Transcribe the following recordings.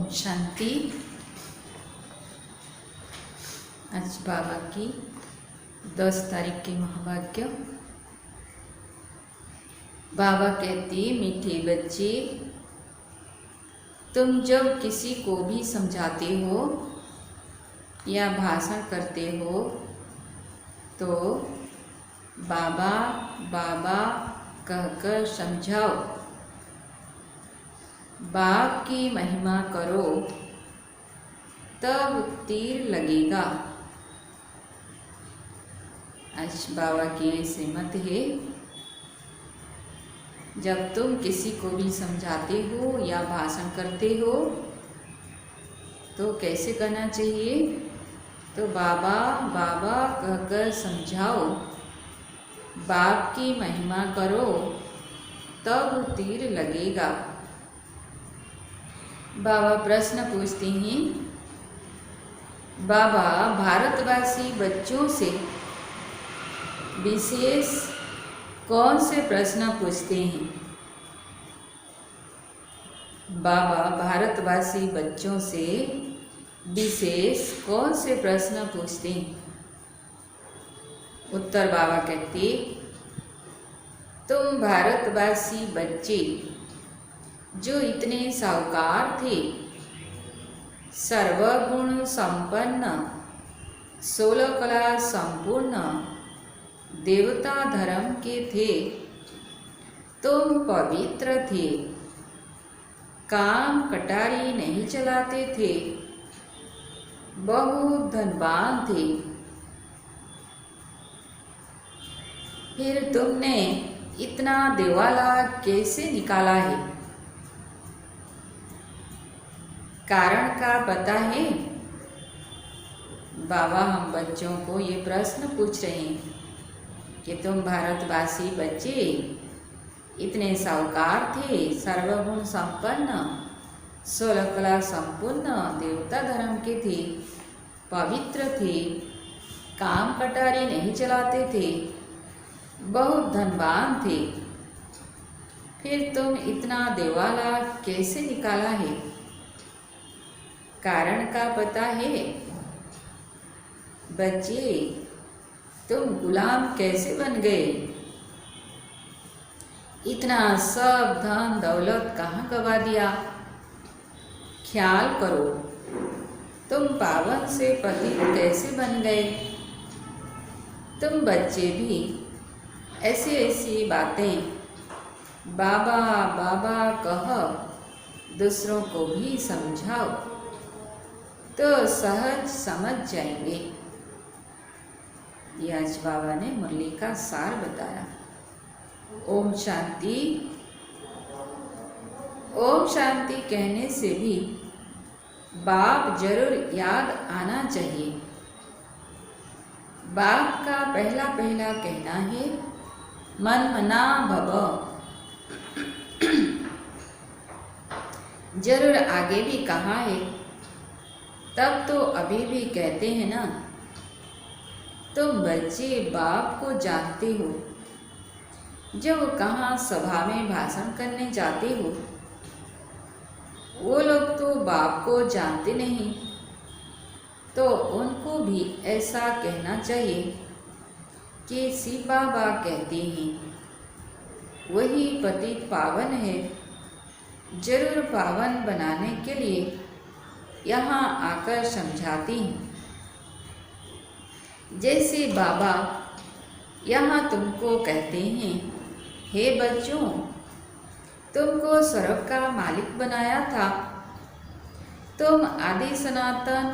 शांति। आज बाबा की 10 तारीख के महाभाग्य। बाबा कहती, मीठे बच्चे, तुम जब किसी को भी समझाते हो या भाषण करते हो तो बाबा बाबा कहकर समझाओ। बाप की महिमा करो, तब तीर लगेगा। आज बाबा की ऐसे मत है, जब तुम किसी को भी समझाते हो या भाषण करते हो तो कैसे करना चाहिए? तो बाबा बाबा कहकर समझाओ, बाप की महिमा करो, तब तीर लगेगा। बाबा प्रश्न पूछते हैं, बाबा भारतवासी बच्चों से विशेष कौन से प्रश्न पूछते हैं? बाबा भारतवासी बच्चों से विशेष कौन से प्रश्न पूछते हैं? उत्तर बाबा कहते, तुम भारतवासी बच्चे जो इतने साहूकार थे, सर्वगुण संपन्न, 16 कला संपूर्ण, देवता धर्म के थे, तुम पवित्र थे, काम कटारी नहीं चलाते थे, बहुत धनवान थे, फिर तुमने इतना दिवाला कैसे निकाला है? कारण का पता है? बाबा हम बच्चों को ये प्रश्न पूछ रहे हैं कि तुम भारतवासी बच्चे इतने साहूकार थे, सर्वगुण संपन्न, 16 कला संपूर्ण, देवता धर्म के थे, पवित्र थे, काम कटारी नहीं चलाते थे, बहुत धनवान थे, फिर तुम इतना दिवाला कैसे निकाला है? कारण का पता है? बच्चे तुम गुलाम कैसे बन गए? इतना सब धन दौलत कहाँ गवा दिया? ख्याल करो, तुम पावन से पतित कैसे बन गए? तुम बच्चे भी ऐसी ऐसी बातें बाबा बाबा कह दूसरों को भी समझाओ तो सहज समझ जाएंगे। ये आज बाबा ने मुरली का सार बताया। ओम शांति। ओम शांति कहने से भी बाप जरूर याद आना चाहिए। बाप का पहला पहला कहना है, मन मना भव। जरूर आगे भी कहा है, तब तो अभी भी कहते हैं ना। तुम बच्चे बाप को जानते हो, जब कहाँ सभा में भाषण करने जाते हो, वो लोग तो बाप को जानते नहीं, तो उनको भी ऐसा कहना चाहिए कि शिव बाबा कहते हैं, वही पतित पावन है, जरूर पावन बनाने के लिए यहाँ आकर समझाती हैं। जैसे बाबा यहाँ तुमको कहते हैं, हे बच्चों, तुमको स्वर्ग का मालिक बनाया था, तुम आदि सनातन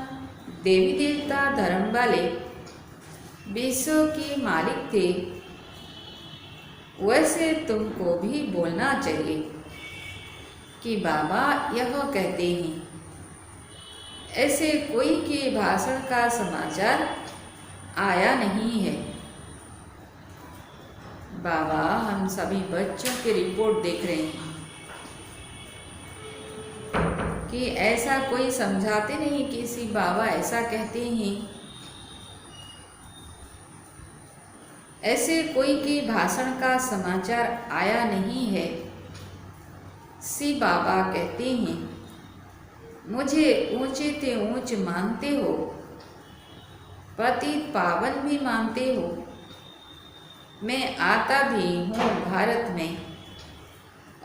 देवी देवता धर्म वाले विश्व के मालिक थे, वैसे तुमको भी बोलना चाहिए कि बाबा यह कहते हैं। ऐसे कोई के भाषण का समाचार आया नहीं है। बाबा हम सभी बच्चों की रिपोर्ट देख रहे हैं कि ऐसा कोई समझाते नहीं कि शिव बाबा ऐसा कहते हैं। ऐसे कोई के भाषण का समाचार आया नहीं है। शिव बाबा कहते हैं मुझे ऊंचे ते ऊंच मानते हो, पतित पावन भी मानते हो। मैं आता भी हूँ भारत में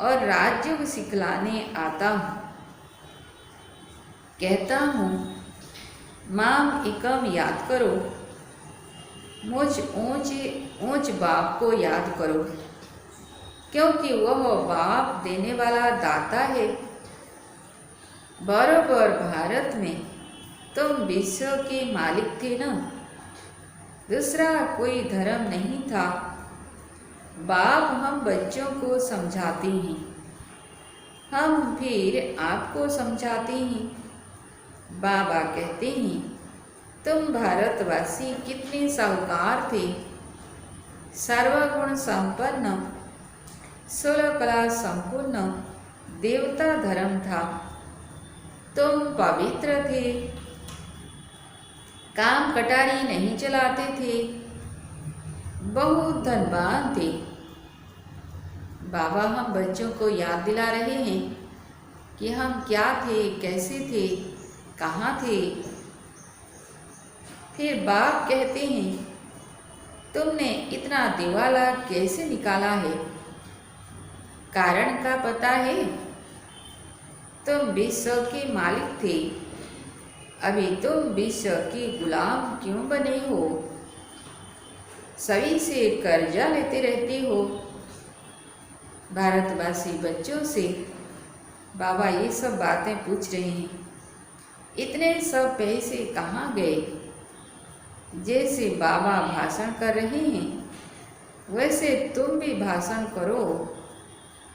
और राज्य सिखलाने आता हूँ। कहता हूँ माम एकम याद करो, मुझ ऊंच बाप को याद करो, क्योंकि वह बाप देने वाला दाता है। बरोबर भारत में तुम विश्व के मालिक थे न, दूसरा कोई धर्म नहीं था। बाप हम बच्चों को समझाते हैं, हम फिर आपको समझाते हैं। बाबा कहते हैं तुम भारतवासी कितने साहूकार थे, सर्वगुण संपन्न, 16 कला संपूर्ण देवता धर्म था। तुम पवित्र थे, काम कटारी नहीं चलाते थे, बहुत धनवान थे। बाबा हम बच्चों को याद दिला रहे हैं कि हम क्या थे, कैसे थे, कहाँ थे। फिर बाप कहते हैं तुमने इतना दिवाला कैसे निकाला है, कारण का पता है। तुम विश्व के मालिक थे, अभी तुम विश्व के गुलाम क्यों बने हो, सभी से कर्जा लेते रहते हो। भारतवासी बच्चों से बाबा ये सब बातें पूछ रहे हैं, इतने सब पैसे कहाँ गए। जैसे बाबा भाषण कर रहे हैं वैसे तुम भी भाषण करो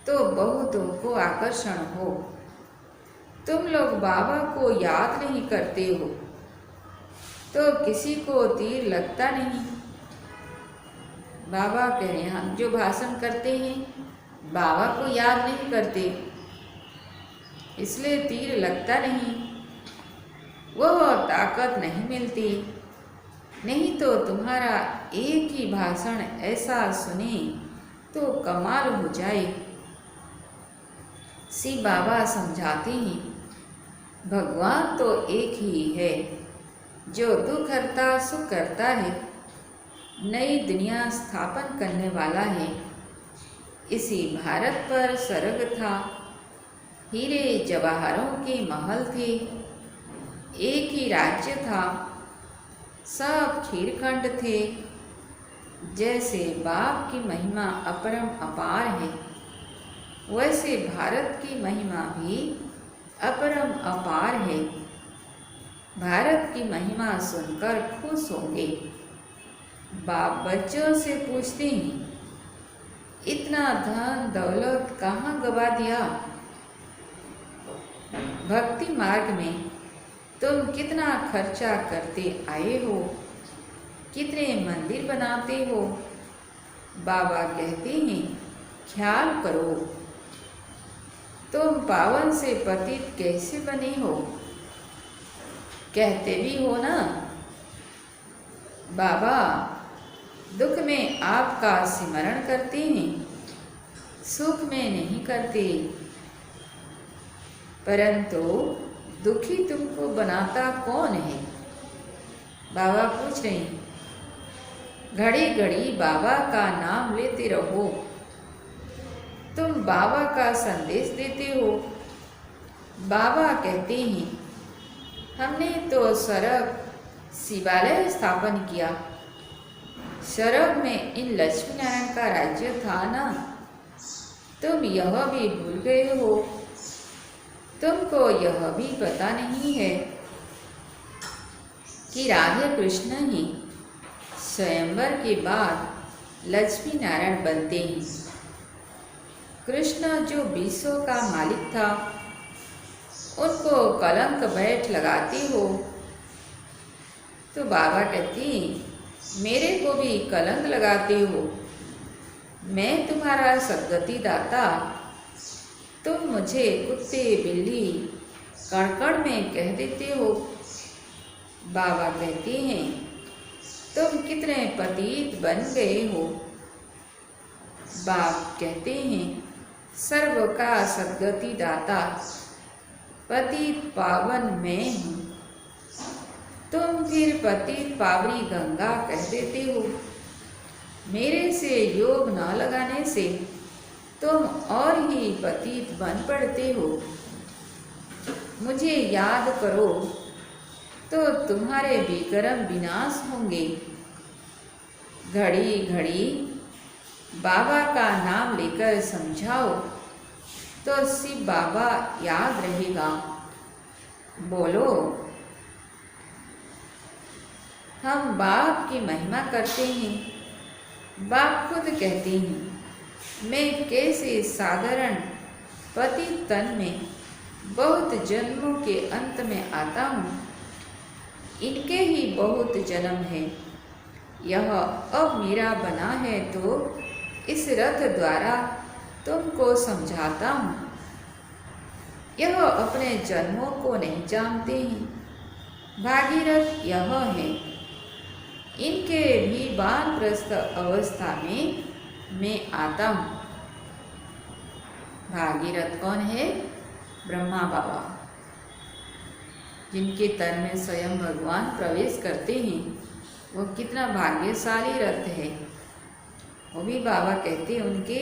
तो बहुतों को आकर्षण हो। तुम लोग बाबा को याद नहीं करते हो तो किसी को तीर लगता नहीं। बाबा कह रहे हैं हम जो भाषण करते हैं बाबा को याद नहीं करते, इसलिए तीर लगता नहीं, वह ताकत नहीं मिलती। नहीं तो तुम्हारा एक ही भाषण ऐसा सुने तो कमाल हो जाए। श्री बाबा समझाते हैं भगवान तो एक ही है जो दुख हरता सुख करता है, नई दुनिया स्थापन करने वाला है। इसी भारत पर स्वर्ग था, हीरे जवाहरों के महल थे, एक ही राज्य था, सब खीरखंड थे। जैसे बाप की महिमा अपरम अपार है वैसे भारत की महिमा भी अपरम अपार है। भारत की महिमा सुनकर खुश होंगे। बाप बच्चों से पूछते हैं इतना धन दौलत कहाँ गवा दिया। भक्ति मार्ग में तुम कितना खर्चा करते आए हो, कितने मंदिर बनाते हो। बाबा कहते हैं ख्याल करो तुम पावन से पतित कैसे बने हो। कहते भी हो ना बाबा दुख में आपका स्मरण करते हैं, सुख में नहीं करते। परंतु दुखी तुमको बनाता कौन है। बाबा पूछ रहे हैं घड़ी घड़ी बाबा का नाम लेते रहो, तुम बाबा का संदेश देते हो। बाबा कहते हैं हमने तो स्वर्ग शिवालय स्थापन किया, स्वर्ग में इन लक्ष्मी नारायण का राज्य था ना, तुम यह भी भूल गए हो। तुमको यह भी पता नहीं है कि राधे कृष्ण ही स्वयंवर के बाद लक्ष्मी नारायण बनते हैं। कृष्ण जो विश्व का मालिक था उनको कलंक बैठ लगाते हो। तो बाबा कहते हैं मेरे को भी कलंक लगाते हो, मैं तुम्हारा सद्गति दाता, तुम मुझे कुत्ते बिल्ली कण में कह देते हो। बाबा कहते हैं तुम कितने पतित बन गए हो। बाप कहते हैं सर्व का सद्गति दाता, पतित पावन मैं हूँ। तुम फिर पतित पावनी गंगा कह देते हो। मेरे से योग न लगाने से तुम और ही पतित बन पड़ते हो। मुझे याद करो तो तुम्हारे विक्रम विनाश होंगे। घड़ी घड़ी बाबा का नाम लेकर समझाओ तो शिव बाबा याद रहेगा। बोलो, हम बाप की महिमा करते हैं। बाप खुद कहते हैं, मैं कैसे साधारण पतित तन में बहुत जन्मों के अंत में आता हूँ। इनके ही बहुत जन्म है। यह अब मेरा बना है तो इस रथ द्वारा तुमको समझाता हूँ। यह अपने जन्मों को नहीं जानते हैं। भागीरथ यह है। इनके भी वानप्रस्थ अवस्था में मैं आता हूँ। भागीरथ कौन है? ब्रह्मा बाबा, जिनके तन में स्वयं भगवान प्रवेश करते हैं। वो कितना भाग्यशाली रथ है। वो भी बाबा कहते हैं उनके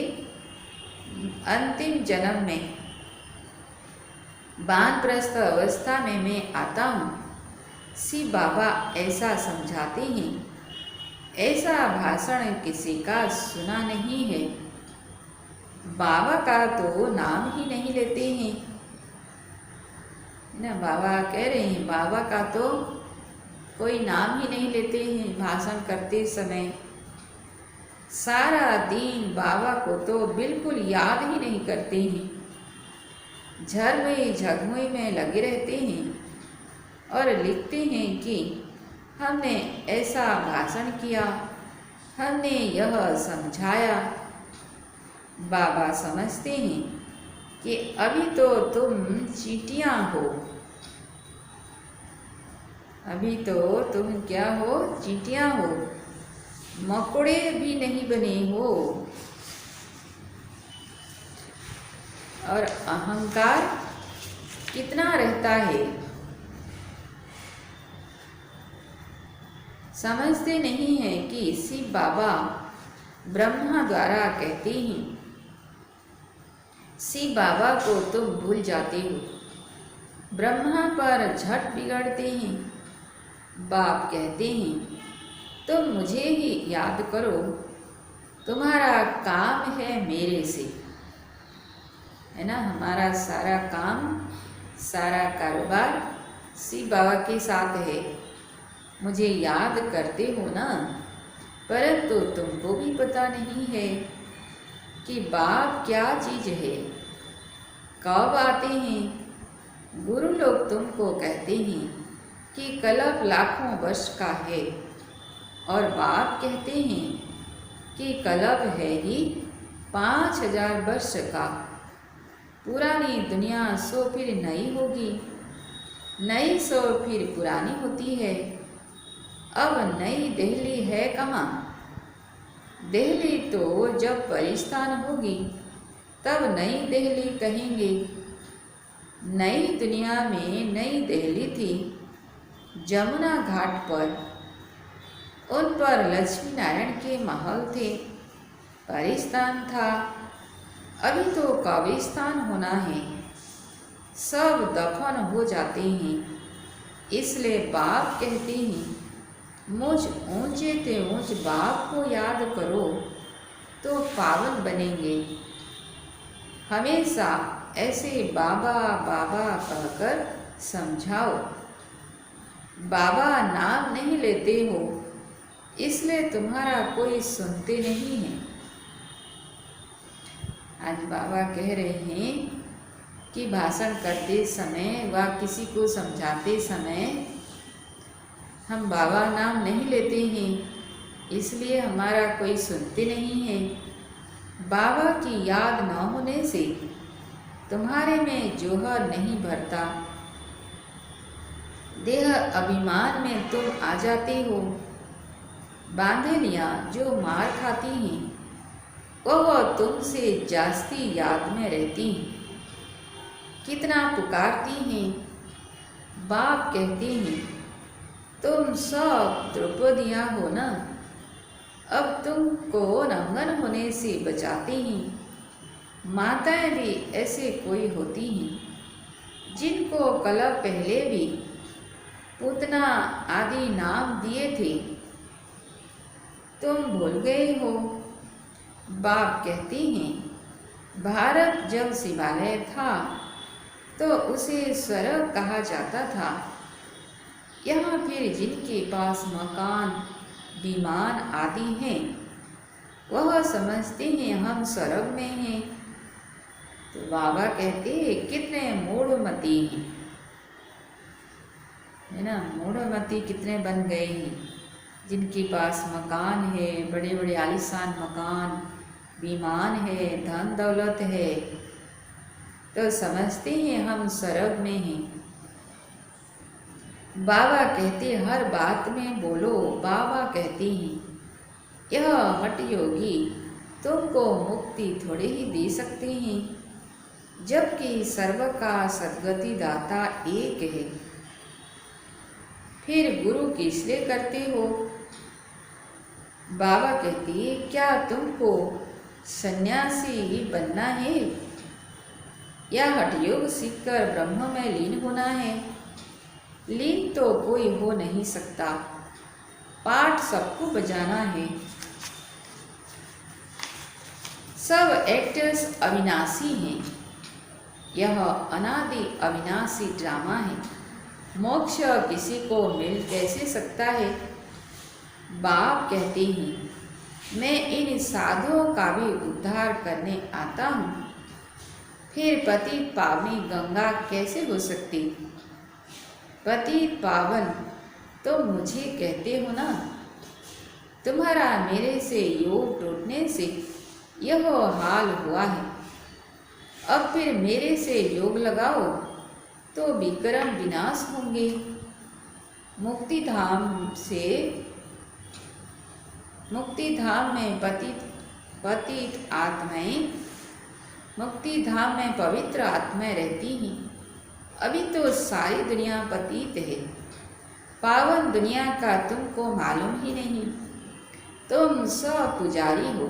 अंतिम जन्म में वानप्रस्थ अवस्था में मैं आता हूँ। शिव बाबा ऐसा समझाते हैं। ऐसा भाषण किसी का सुना नहीं है। बाबा का तो नाम ही नहीं लेते हैं ना। बाबा कह रहे हैं बाबा का तो कोई नाम ही नहीं लेते हैं भाषण करते समय। सारा दिन बाबा को तो बिल्कुल याद ही नहीं करते हैं। झरमुई झगमुई में लगे रहते हैं और लिखते हैं कि हमने ऐसा भाषण किया, हमने यह समझाया। बाबा समझते हैं कि अभी तो तुम चींटियाँ हो। अभी तो तुम क्या हो? चींटियाँ हो। मकोड़े भी नहीं बने हो। और अहंकार कितना रहता है, समझते नहीं है कि शिव बाबा ब्रह्मा द्वारा कहते हैं। शिव बाबा को तुम भूल जाते हो। ब्रह्मा पर झट बिगड़ते हैं। बाप कहते हैं तुम मुझे ही याद करो। तुम्हारा काम है मेरे से, है ना। हमारा सारा काम, सारा कारोबार शिव बाबा के साथ है। मुझे याद करते हो ना। परंतु तुमको भी पता नहीं है कि बाप क्या चीज़ है, कब आते हैं। गुरु लोग तुमको कहते हैं कि कल्प लाखों वर्ष का है, और बाप कहते हैं कि कल्प है ही 5000 वर्ष का। पुरानी दुनिया सो फिर नई होगी, नई सो फिर पुरानी होती है। अब नई दिल्ली है कहाँ? दिल्ली तो जब परिस्थान होगी तब नई दिल्ली कहेंगे। नई दुनिया में नई दिल्ली थी। जमुना घाट पर उन पर लक्ष्मी नारायण के महल थे, परिस्थान था। अभी तो कब्रिस्तान होना है। सब दफन हो जाते हैं। इसलिए बाप कहते हैं मुझ ऊंचे ते ऊंच बाप को याद करो तो पावन बनेंगे। हमेशा ऐसे बाबा बाबा कहकर समझाओ। बाबा नाम नहीं लेते हो, इसलिए तुम्हारा कोई सुनते नहीं है। आज बाबा कह रहे हैं कि भाषण करते समय व किसी को समझाते समय हम बाबा नाम नहीं लेते हैं, इसलिए हमारा कोई सुनते नहीं है। बाबा की याद न होने से तुम्हारे में जोहर नहीं भरता। देह अभिमान में तुम आ जाते हो। बांधनियाँ जो मार खाती हैं वह तुमसे जास्ती याद में रहती हैं। कितना पुकारती हैं। बाप कहते हैं, तुम सब द्रौपदियाँ हो ना, अब तुमको नंगन होने से बचाती हैं। माताएं भी ऐसे कोई होती हैं जिनको कल पहले भी पूतना आदि नाम दिए थे, तुम भूल गए हो। बाप कहते हैं, भारत जब शिवालय था तो उसे स्वर्ग कहा जाता था। यहाँ फिर जिनके पास मकान विमान आदि हैं, वह समझते हैं हम स्वर्ग में हैं। तो बाबा कहते हैं, कितने मूढ़मती हैं, है ना। मूढ़मती कितने बन गए हैं, जिनके पास मकान है, बड़े बड़े आलीशान मकान, विमान है, धन दौलत है, तो समझते हैं हम स्वर्ग में हैं। बाबा कहते हर बात में बोलो। बाबा कहते हैं, यह हठ योगी तुमको मुक्ति थोड़े ही दे सकते हैं, जबकि सर्व का सद्गति दाता एक है। फिर गुरु किस लिए करते हो? बाबा कहते हैं, क्या तुमको सन्यासी बनना है या हठयोग सीखकर ब्रह्म में लीन होना है? लीन तो कोई हो नहीं सकता, पाठ सबको बजाना है। सब एक्टर्स अविनाशी हैं, यह अनादि अविनाशी ड्रामा है। मोक्ष किसी को मिल कैसे सकता है? बाप कहते हैं, मैं इन साधुओं का भी उद्धार करने आता हूँ। फिर पतित पावनी गंगा कैसे हो सकती? पतित पावन तो मुझे कहते हो ना। तुम्हारा मेरे से योग टूटने से यह हाल हुआ है। अब फिर मेरे से योग लगाओ तो विक्रम विनाश होंगे। मुक्ति धाम में पतित आत्माएं, मुक्ति धाम में पवित्र आत्माएं रहती हैं। अभी तो सारी दुनिया पतित है, पावन दुनिया का तुमको मालूम ही नहीं। तुम सब पुजारी हो,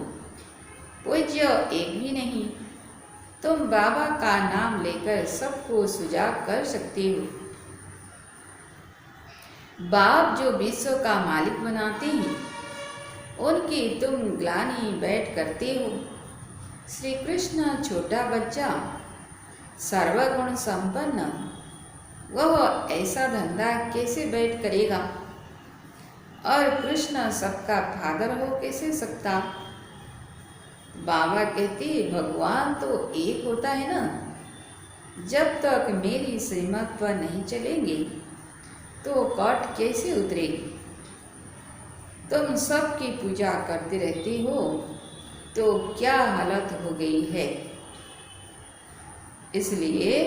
पूज्य एक भी नहीं। तुम बाबा का नाम लेकर सबको सुजाग कर सकते हो। बाप जो विश्व का मालिक बनाते हैं, उनकी तुम ग्लानि बैठ करते हो। श्री कृष्ण छोटा बच्चा, सर्वगुण संपन्न, वह ऐसा धंधा कैसे बैठ करेगा? और कृष्ण सबका फादर हो कैसे सकता? बाबा कहते, भगवान तो एक होता है ना। जब तक मेरी श्रीमत पर नहीं चलेंगे तो कट कैसे उतरेगी? तुम सबकी पूजा करते रहते हो तो क्या हालत हो गई है। इसलिए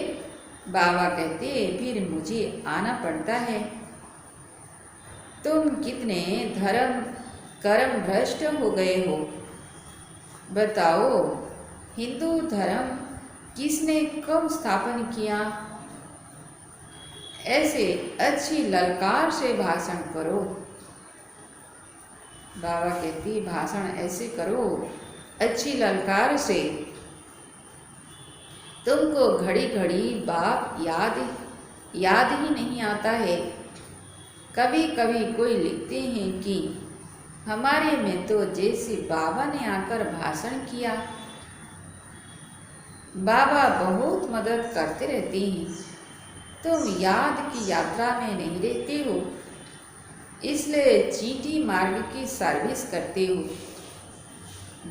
बाबा कहते, फिर मुझे आना पड़ता है। तुम कितने धर्म कर्म भ्रष्ट हो गए हो। बताओ, हिंदू धर्म किसने कब स्थापन किया? ऐसे अच्छी ललकार से भाषण करो। बाबा कहती, भाषण ऐसे करो अच्छी ललकार से। तुमको घड़ी घड़ी बाप याद ही नहीं आता है। कभी कभी कोई लिखते हैं कि हमारे में तो जैसे बाबा ने आकर भाषण किया। बाबा बहुत मदद करते रहते हैं। तुम याद की यात्रा में नहीं रहते हो, इसलिए चींटी मार्ग की सर्विस करते हो।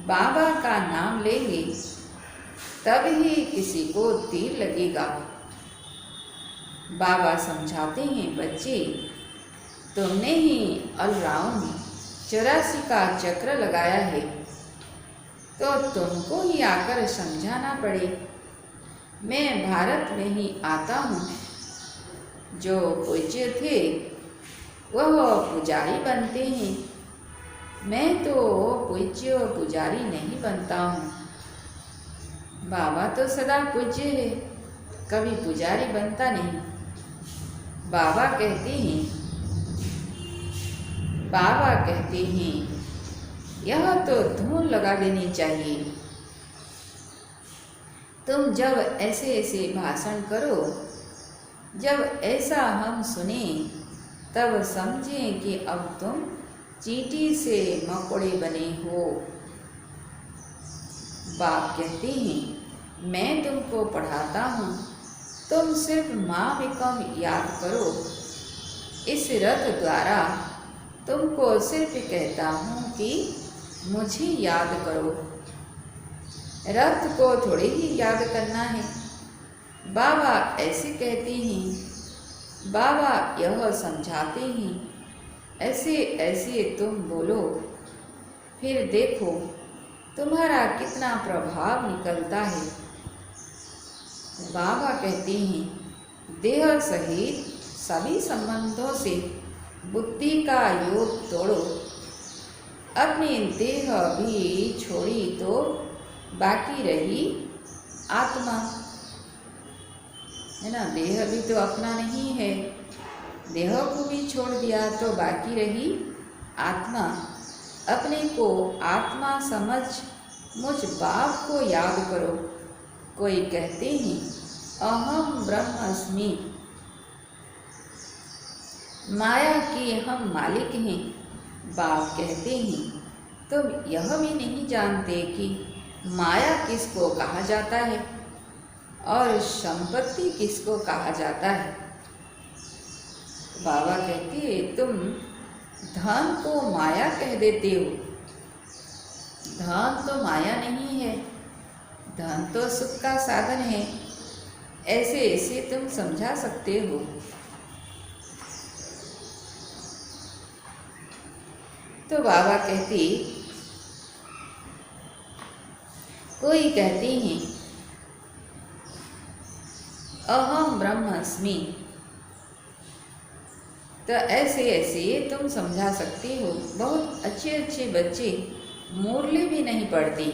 बाबा का नाम लेंगे तब ही किसी को तीर लगेगा। बाबा समझाते हैं, बच्चे तुमने ही ऑलराउंड 84 का चक्र लगाया है, तो तुमको ही आकर समझाना पड़े। मैं भारत में ही आता हूँ। जो पूज्य थे वह पुजारी बनते हैं, मैं तो पूज्य पुजारी नहीं बनता हूँ। बाबा तो सदा पूज्य है, कभी पुजारी बनता नहीं। बाबा कहते हैं यह तो धूल लगा देनी चाहिए। तुम जब ऐसे ऐसे भाषण करो, जब ऐसा हम सुने, तब समझें कि अब तुम चींटी से मकोड़े बने हो। बाप कहते हैं मैं तुमको पढ़ाता हूँ, तुम सिर्फ माँ बिकम याद करो। इस रथ द्वारा तुमको सिर्फ कहता हूँ कि मुझे याद करो। रथ को थोड़े ही याद करना है। बाबा ऐसे कहते हैं, बाबा यह समझाते हैं, ऐसे ऐसे तुम बोलो, फिर देखो तुम्हारा कितना प्रभाव निकलता है। बाबा कहते हैं देह सहित सभी संबंधों से बुद्धि का योग तोड़ो। अपनी देह भी छोड़ी तो बाकी रही आत्मा, है ना। देह भी तो अपना नहीं है, देह को भी छोड़ दिया तो बाकी रही आत्मा। अपने को आत्मा समझ मुझ बाप को याद करो। कोई कहते हैं अहम ब्रह्मास्मि, माया के हम मालिक हैं। बाप कहते हैं तुम यह भी नहीं जानते कि माया किसको कहा जाता है और संपत्ति किसको कहा जाता है। बाबा कहते हैं तुम धन को माया कह देते हो। धन तो माया नहीं है, धन तो सुख का साधन है। ऐसे ऐसे तुम समझा सकते हो। तो बाबा कहते, कोई कहते हैं अहम ब्रह्मास्मि, तो ऐसे ऐसे तुम समझा सकते हो। बहुत अच्छे अच्छे बच्चे मुरली भी नहीं पढ़ते,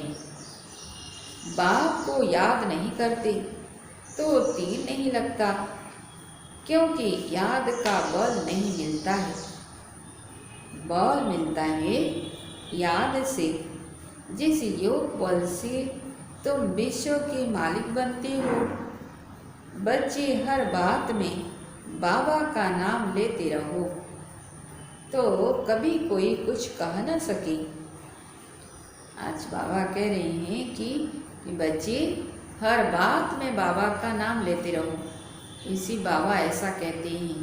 बाप को याद नहीं करते तो तीर नहीं लगता, क्योंकि याद का बल नहीं मिलता है। बल मिलता है याद से। जिस योग बल से तुम विश्व के मालिक बनते हो। बच्चे हर बात में बाबा का नाम लेते रहो तो कभी कोई कुछ कह न सके। आज बाबा कह रहे हैं कि बच्चे हर बात में बाबा का नाम लेते रहो। इसी बाबा ऐसा कहते हैं,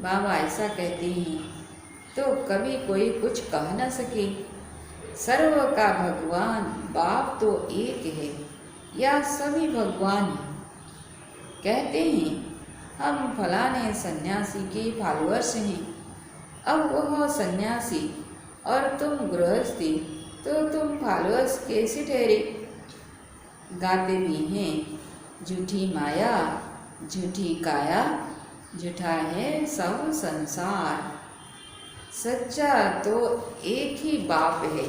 बाबा ऐसा कहते हैं तो कभी कोई कुछ कह न सके। सर्व का भगवान बाप तो एक है, या सभी भगवान हैं। कहते हैं हम फलाने सन्यासी के फॉलोअर्स हैं। अब वह सन्यासी और तुम गृहस्थी, तो तुम फॉलोअर्स कैसे ठहरे। गाते भी हैं झूठी माया झूठी काया, झूठा है सब संसार, सच्चा तो एक ही बाप है।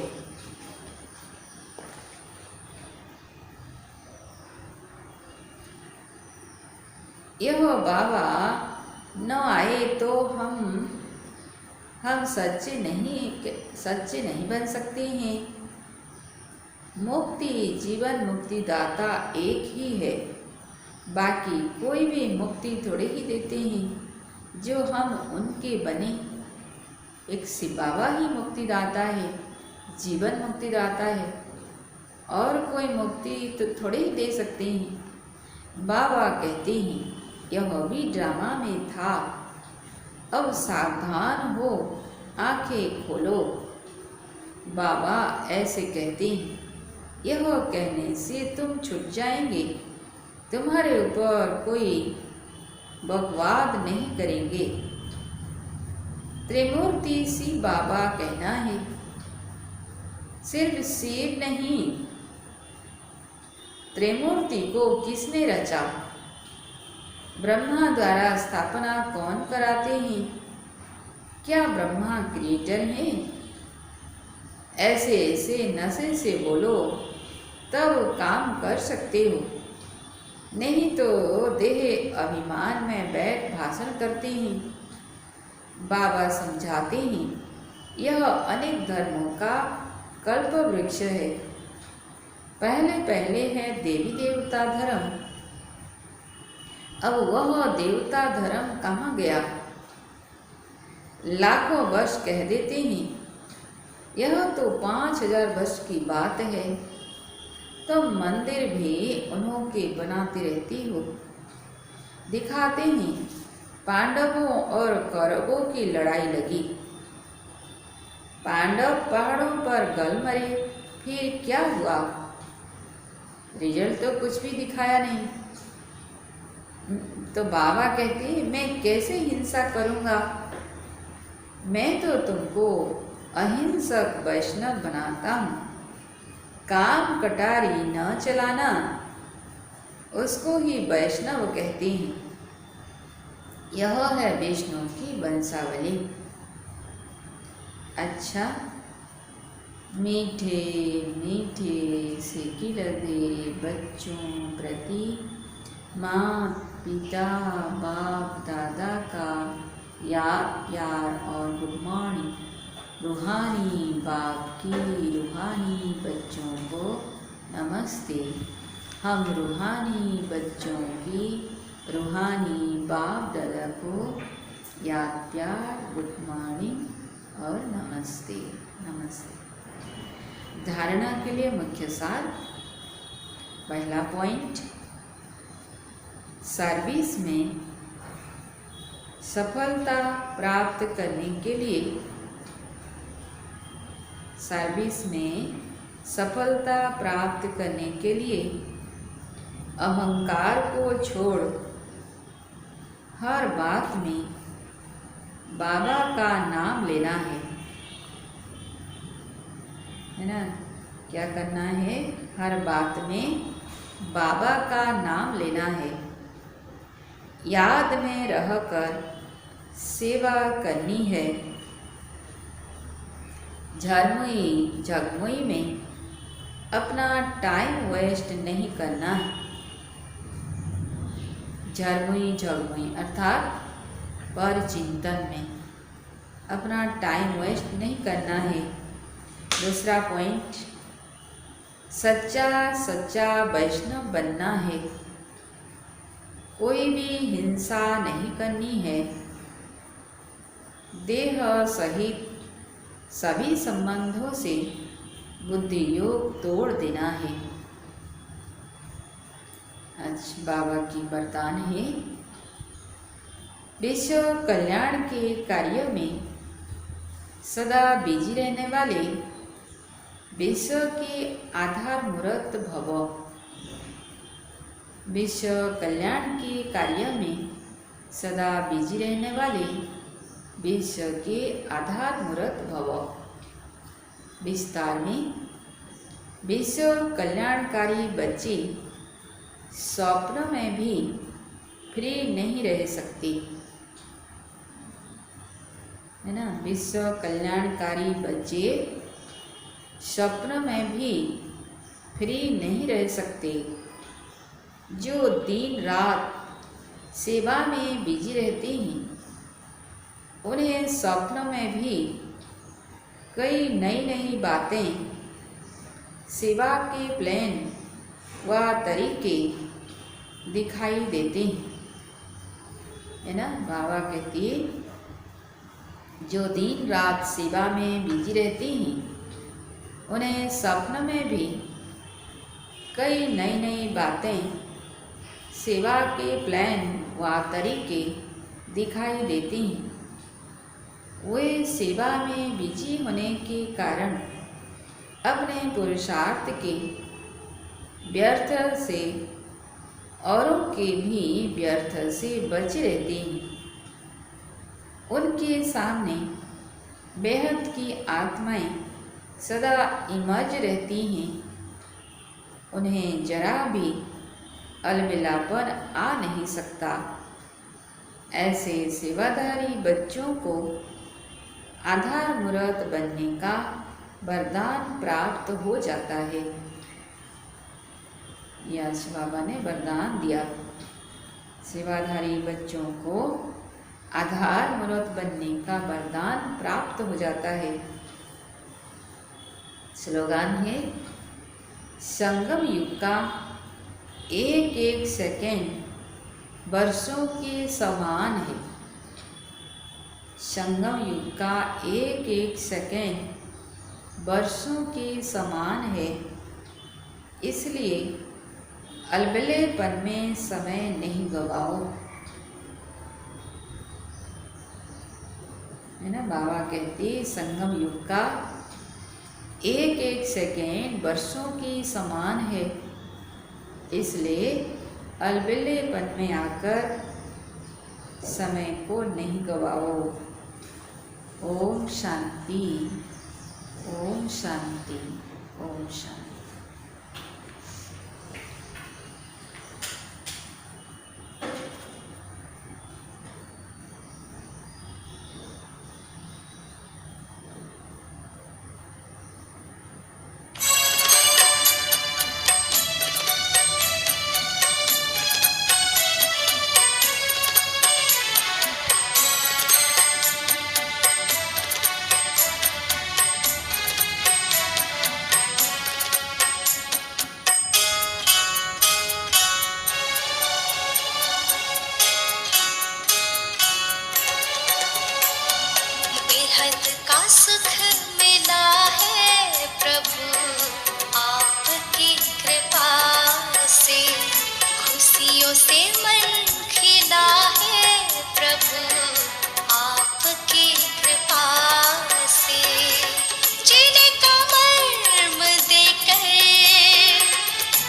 यह बाबा न आए तो हम सच्चे नहीं बन सकते हैं। मुक्ति जीवन मुक्ति दाता एक ही है, बाकी कोई भी मुक्ति थोड़े ही देते हैं जो हम उनके बने। एक शिव बाबा ही मुक्तिदाता है, जीवन मुक्तिदाता है, और कोई मुक्ति तो थोड़े ही दे सकते हैं। बाबा कहते हैं यह भी ड्रामा में था, अब सावधान हो आंखें खोलो। बाबा ऐसे कहते हैं, यह कहने से तुम छूट जाएंगे, तुम्हारे ऊपर कोई बकवाद नहीं करेंगे। त्रिमूर्ति सी बाबा कहना है, सिर्फ शिव नहीं। त्रिमूर्ति को किसने रचा? ब्रह्मा द्वारा स्थापना कौन कराते हैं? क्या ब्रह्मा क्रिएटर हैं? ऐसे ऐसे नशे से बोलो तब काम कर सकते हो। नहीं तो देह अभिमान में बैठ भाषण करते हैं। बाबा समझाते हैं, यह अनेक धर्मों का कल्प वृक्ष है। पहले पहले है देवी देवता धर्म, अब वह देवता धर्म कहाँ गया? लाखों वर्ष कह देते हैं, यह तो 5000 वर्ष की बात है। तो मंदिर भी उन्हों के बनाते रहती हो। दिखाते हैं पांडवों और कौरवों की लड़ाई लगी, पांडव पहाड़ों पर गल मरे, फिर क्या हुआ? रिजल्ट तो कुछ भी दिखाया नहीं। तो बाबा कहते हैं, मैं कैसे हिंसा करूँगा? मैं तो तुमको अहिंसक वैष्णव बनाता हूँ। काम कटारी न चलाना, उसको ही वैष्णव कहते हैं। यह है विष्णु की वंशावली। अच्छा, मीठे मीठे से लगे बच्चों प्रति माँ पिता बाप दादा का याद प्यार और गुड मॉर्निंग। रूहानी बाप की रूहानी बच्चों को नमस्ते। हम रूहानी बच्चों की रूहानी बाप दादा को याद प्यार गुड मॉर्निंग और नमस्ते। नमस्ते। धारणा के लिए मुख्य सार। पहला पॉइंट, सर्विस में सफलता प्राप्त करने के लिए, सर्विस में सफलता प्राप्त करने के लिए अहंकार को छोड़ हर बात में बाबा का नाम लेना है ना? क्या करना है? हर बात में बाबा का नाम लेना है। याद में रहकर सेवा करनी है। झरमुई झगमुई में अपना टाइम वेस्ट नहीं करना है। झरमुई झगमुई अर्थात पर चिंतन में अपना टाइम वेस्ट नहीं करना है। दूसरा पॉइंट, सच्चा सच्चा वैष्णव बनना है। कोई भी हिंसा नहीं करनी है। देह सहित सभी संबंधों से बुद्धि योग तोड़ देना है। आज बाबा की वरदान है, विश्व कल्याण के कार्य में सदा बिजी रहने वाले विश्व के आधार मूर्त भव। विश्व कल्याण के कार्य में सदा बिजी रहने वाले विश्व के आधार मूर्त भव। विस्तार में, विश्व कल्याणकारी बच्चे स्वप्न में भी फ्री नहीं रह सकते, है ना? विश्व कल्याणकारी बच्चे स्वप्न में भी फ्री नहीं रह सकते। जो दिन रात सेवा में बिजी रहते हैं, उन्हें स्वप्न में भी कई नई नई बातें, सेवा के प्लान व तरीके दिखाई देते हैं, है ना? बाबा कहती है, जो दिन रात सेवा में बिजी रहते हैं, उन्हें स्वप्न में भी कई नई नई बातें, सेवा के प्लान व तरीके दिखाई देते हैं। वे सेवा में बिजी होने के कारण अपने पुरुषार्थ के व्यर्थ से, औरों के भी व्यर्थ से बचे रहते हैं। उनके सामने बेहद की आत्माएं सदा इमर्ज रहती हैं। उन्हें जरा भी अलमिलापन आ नहीं सकता। ऐसे सेवाधारी बच्चों को आधार मूर्त बनने का वरदान प्राप्त हो जाता है। यश बाबा ने वरदान दिया। सेवाधारी बच्चों को आधार मूर्त बनने का वरदान प्राप्त हो जाता है। स्लोगान है, संगम युग का एक एक सेकंड वर्षों के समान है। संगम युग का एक एक सेकंड वर्षों के समान है, इसलिए अलबेलेपन में समय नहीं गवाओ। है ना, बाबा कहते संगम युग का एक एक सेकेंड वर्षों के समान है, इसलिए अलबेलेपन में आकर समय को नहीं गवाओ। ओम शांति, ओम शांति, ओम शांति। सुख मिला है प्रभु आपकी कृपा से, खुशियों से मन खिला है प्रभु आपकी कृपा से। जीने का मर्म देकर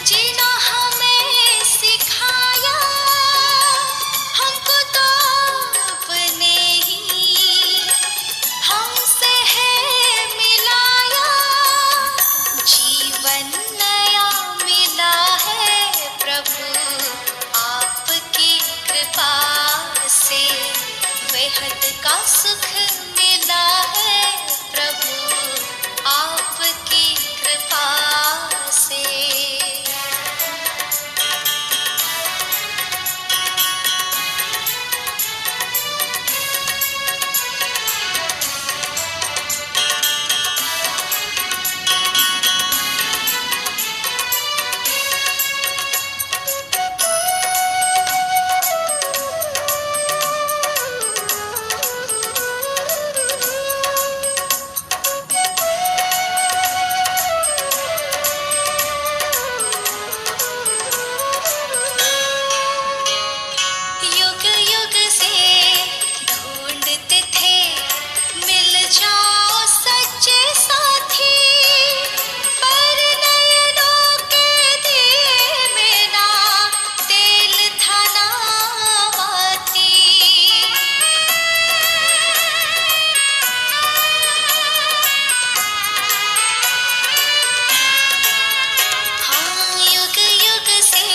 जीना हमें सिखाया, हमको तो अपने ही हमसे है मिलाया। जीवन नया मिला है प्रभु आपकी कृपा से, बेहद का सुख मिला है प्रभु आपकी कृपा से। युग युग से ढूंढते थे मिल जाओ सच्चे साथी, पर नयनों के दिए में ना तेल था ना बाती। हाँ, युग युग से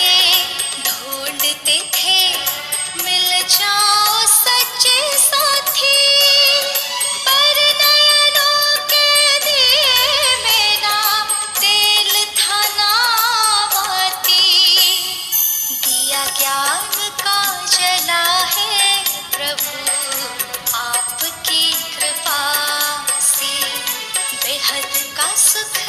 ढूंढते थे मिल जाओ सच्चे साथी, पर नयनों के दिए में ना तेल था ना बाती। दिया ज्ञान का जला है प्रभु आपकी कृपा से, बेहद का सुख